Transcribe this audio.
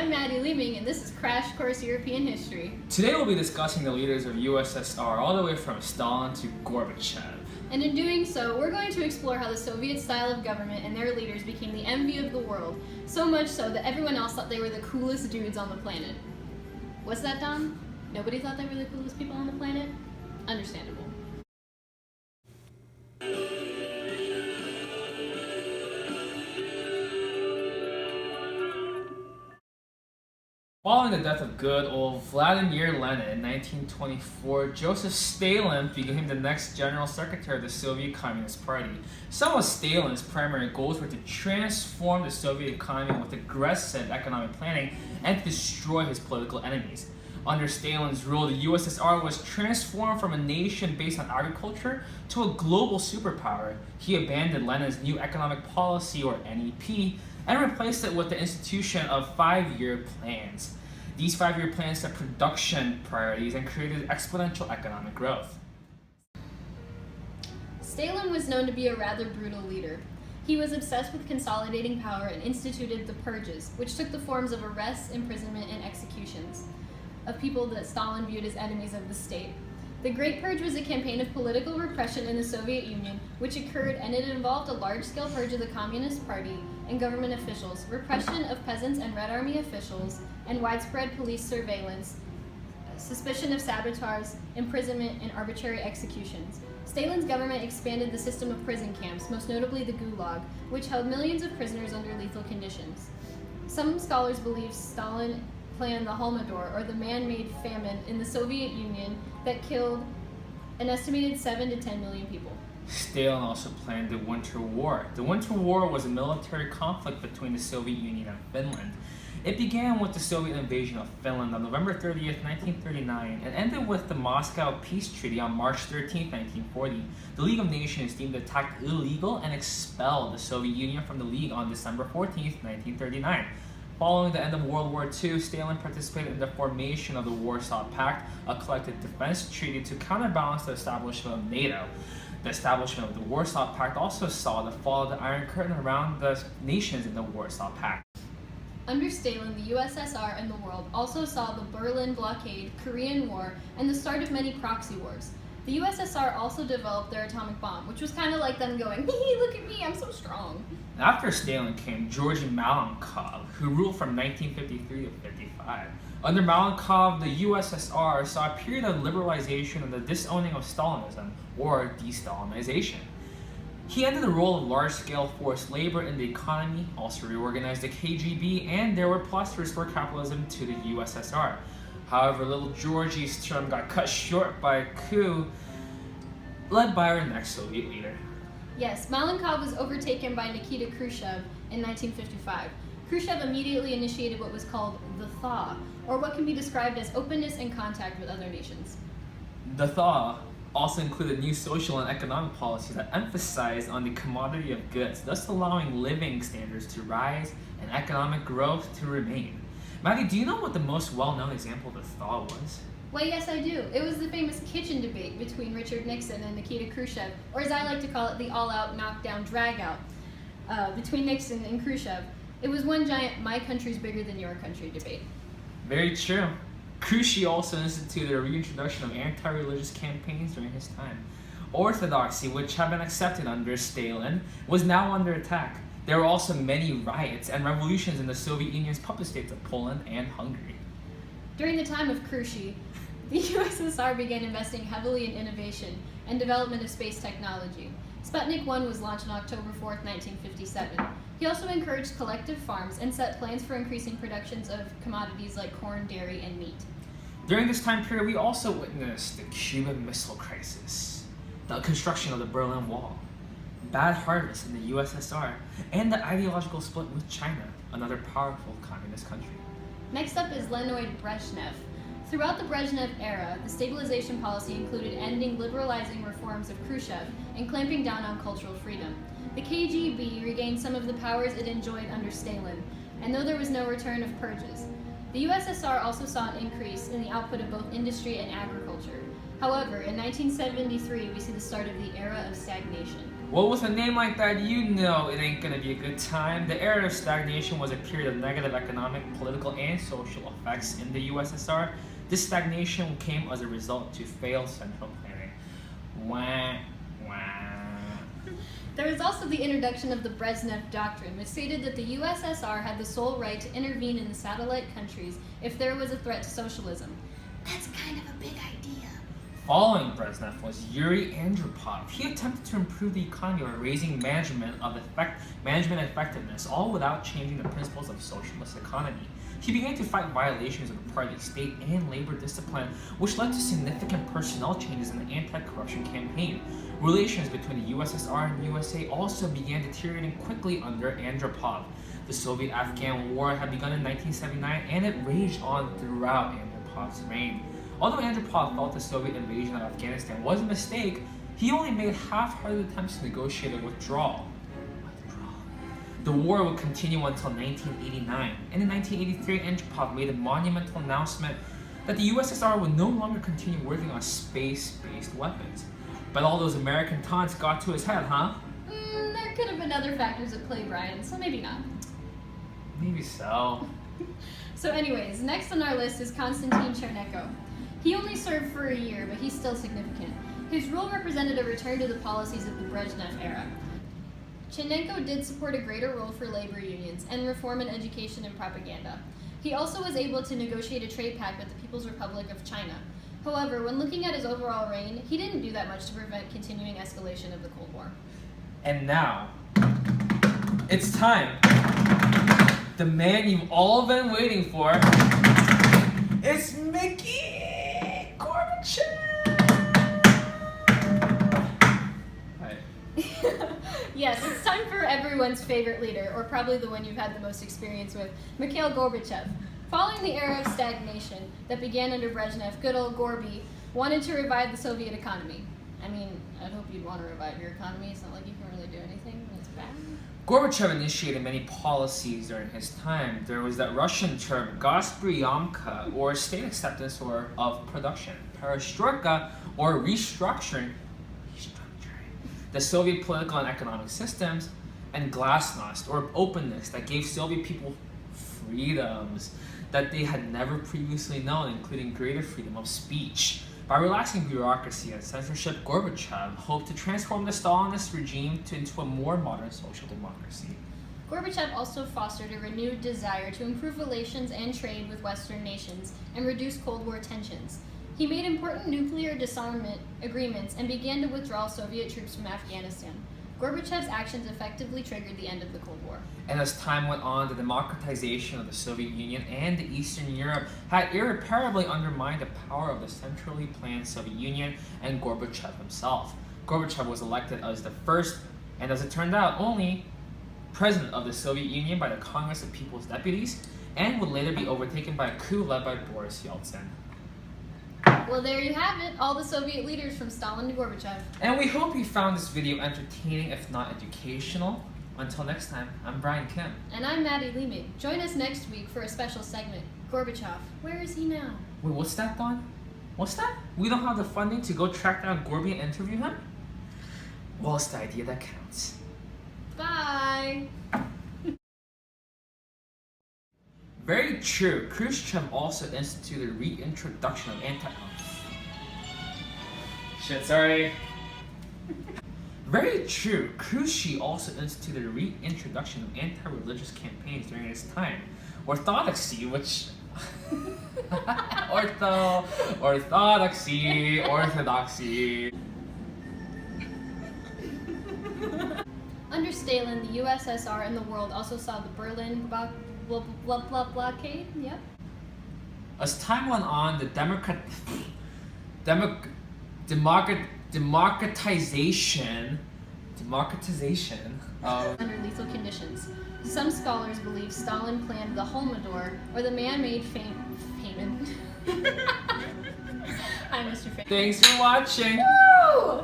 I'm Maddie Leeming, and this is Crash Course European History. Today we'll be discussing the leaders of USSR all the way from Stalin to Gorbachev. And in doing so, we're going to explore how the Soviet style of government and their leaders became the envy of the world, so much so that everyone else thought they were the coolest dudes on the planet. What's that, Don? Nobody thought they were the coolest people on the planet? Understandable. Following the death of good old Vladimir Lenin in 1924, Joseph Stalin became the next General Secretary of the Soviet Communist Party. Some of Stalin's primary goals were to transform the Soviet economy with aggressive economic planning and to destroy his political enemies. Under Stalin's rule, the USSR was transformed from a nation based on agriculture to a global superpower. He abandoned Lenin's New Economic Policy, or NEP, and replaced it with the institution of 5-year plans. These 5-year plans set production priorities and created exponential economic growth. Stalin was known to be a rather brutal leader. He was obsessed with consolidating power and instituted the purges, which took the forms of arrests, imprisonment, and executions of people that Stalin viewed as enemies of the state. The Great Purge was a campaign of political repression in the Soviet Union, which occurred, and it involved a large-scale purge of the Communist Party and government officials, repression of peasants and Red Army officials, and widespread police surveillance, suspicion of sabotage, imprisonment, and arbitrary executions. Stalin's government expanded the system of prison camps, most notably the Gulag, which held millions of prisoners under lethal conditions. Some scholars believe Stalin planned the Holodomor, or the man-made famine in the Soviet Union that killed an estimated 7 to 10 million people. Stalin also planned the Winter War. The Winter War was a military conflict between the Soviet Union and Finland. It began with the Soviet invasion of Finland on November 30th, 1939, and ended with the Moscow Peace Treaty on March 13th, 1940. The League of Nations deemed the attack illegal and expelled the Soviet Union from the League on December 14th, 1939. Following the end of World War II, Stalin participated in the formation of the Warsaw Pact, a collective defense treaty to counterbalance the establishment of NATO. The establishment of the Warsaw Pact also saw the fall of the Iron Curtain around the nations in the Warsaw Pact. Under Stalin, the USSR and the world also saw the Berlin blockade, Korean War, and the start of many proxy wars. The USSR also developed their atomic bomb, which was kind of like them going, hee, look at me, I'm so strong. After Stalin came Georgy Malenkov, who ruled from 1953 to 55. Under Malenkov, the USSR saw a period of liberalization and the disowning of Stalinism, or de-Stalinization. He ended the role of large-scale forced labor in the economy, also reorganized the KGB, and there were plots to restore capitalism to the USSR. However, little Georgy's term got cut short by a coup led by our next Soviet leader. Yes, Malenkov was overtaken by Nikita Khrushchev in 1955. Khrushchev immediately initiated what was called the Thaw, or what can be described as openness and contact with other nations. The Thaw also included new social and economic policies that emphasized on the commodity of goods, thus allowing living standards to rise and economic growth to remain. Maddie, do you know what the most well-known example of the Thaw was? Why, yes, I do. It was the famous kitchen debate between Richard Nixon and Nikita Khrushchev, or as I like to call it, the all-out, knockdown, drag-out between Nixon and Khrushchev. It was one giant "my country's bigger than your country" debate. Very true. Khrushchev also instituted a reintroduction of anti-religious campaigns during his time. Orthodoxy, which had been accepted under Stalin, was now under attack. There were also many riots and revolutions in the Soviet Union's puppet states of Poland and Hungary. During the time of Khrushchev, the USSR began investing heavily in innovation and development of space technology. Sputnik 1 was launched on October 4th, 1957. He also encouraged collective farms and set plans for increasing productions of commodities like corn, dairy, and meat. During this time period, we also witnessed the Cuban Missile Crisis, the construction of the Berlin Wall, bad harvests in the USSR, and the ideological split with China, another powerful communist country. Next up is Leonid Brezhnev. Throughout the Brezhnev era, the stabilization policy included ending liberalizing reforms of Khrushchev and clamping down on cultural freedom. The KGB regained some of the powers it enjoyed under Stalin, and though there was no return of purges. The USSR also saw an increase in the output of both industry and agriculture. However, in 1973, we see the start of the era of stagnation. Well, with a name like that, you know it ain't gonna be a good time. The era of stagnation was a period of negative economic, political, and social effects in the USSR. This stagnation came as a result to failed central planning. Wah, wah. There was also the introduction of the Brezhnev Doctrine, which stated that the USSR had the sole right to intervene in the satellite countries if there was a threat to socialism. That's kind of a big idea. Following Brezhnev was Yuri Andropov. He attempted to improve the economy by raising management effectiveness, all without changing the principles of socialist economy. He began to fight violations of the party, state, and labor discipline, which led to significant personnel changes in the anti-corruption campaign. Relations between the USSR and the USA also began deteriorating quickly under Andropov. The Soviet-Afghan War had begun in 1979, and it raged on throughout Andropov's reign. Although Andropov felt the Soviet invasion of Afghanistan was a mistake, he only made half-hearted attempts to negotiate a withdrawal. The war would continue until 1989, and in 1983, Andropov made a monumental announcement that the USSR would no longer continue working on space-based weapons. But all those American taunts got to his head, huh? There could have been other factors at play, Brian, so maybe not. Maybe so. So anyways, next on our list is Konstantin Chernenko. He only served for a year, but he's still significant. His rule represented a return to the policies of the Brezhnev era. Chernenko did support a greater role for labor unions and reform in education and propaganda. He also was able to negotiate a trade pact with the People's Republic of China. However, when looking at his overall reign, he didn't do that much to prevent continuing escalation of the Cold War. And now, it's time. The man you've all been waiting for. It's Mickey Gorbachev! Yes, it's time for everyone's favorite leader, or probably the one you've had the most experience with, Mikhail Gorbachev. Following the era of stagnation that began under Brezhnev, good old Gorby wanted to revive the Soviet economy. I mean, I'd hope you'd want to revive your economy. It's not like you can really do anything when it's bad. Gorbachev initiated many policies during his time. There was that Russian term, "Gospodyamka," or state acceptance or of production, perestroika, or restructuring the Soviet political and economic systems, and glasnost, or openness, that gave Soviet people freedoms that they had never previously known, including greater freedom of speech. By relaxing bureaucracy and censorship, Gorbachev hoped to transform the Stalinist regime into a more modern social democracy. Gorbachev also fostered a renewed desire to improve relations and trade with Western nations and reduce Cold War tensions. He made important nuclear disarmament agreements and began to withdraw Soviet troops from Afghanistan. Gorbachev's actions effectively triggered the end of the Cold War. And as time went on, the democratization of the Soviet Union and Eastern Europe had irreparably undermined the power of the centrally planned Soviet Union and Gorbachev himself. Gorbachev was elected as the first, and as it turned out, only president of the Soviet Union by the Congress of People's Deputies, and would later be overtaken by a coup led by Boris Yeltsin. Well, there you have it, all the Soviet leaders from Stalin to Gorbachev. And we hope you found this video entertaining, if not educational. Until next time, I'm Brian Kim. And I'm Maddie Leeming. Join us next week for a special segment, Gorbachev. Where is he now? Wait, what's that, Don? What's that? We don't have the funding to go track down Gorby and interview him? Well, it's the idea that counts. Bye! Very true. Khrushchev also instituted reintroduction of Shit, sorry. Very true. Khrushchev also instituted a reintroduction of anti-religious campaigns during his time. Orthodoxy, which... Orthodoxy. Under Stalin, the USSR and the world also saw the Berlin blockade. Yep. As time went on, the democratization of Under lethal conditions. Some scholars believe Stalin planned the Holodomor, or the man-made famine. Hi, Mr. Famine. Thanks for watching. Woo!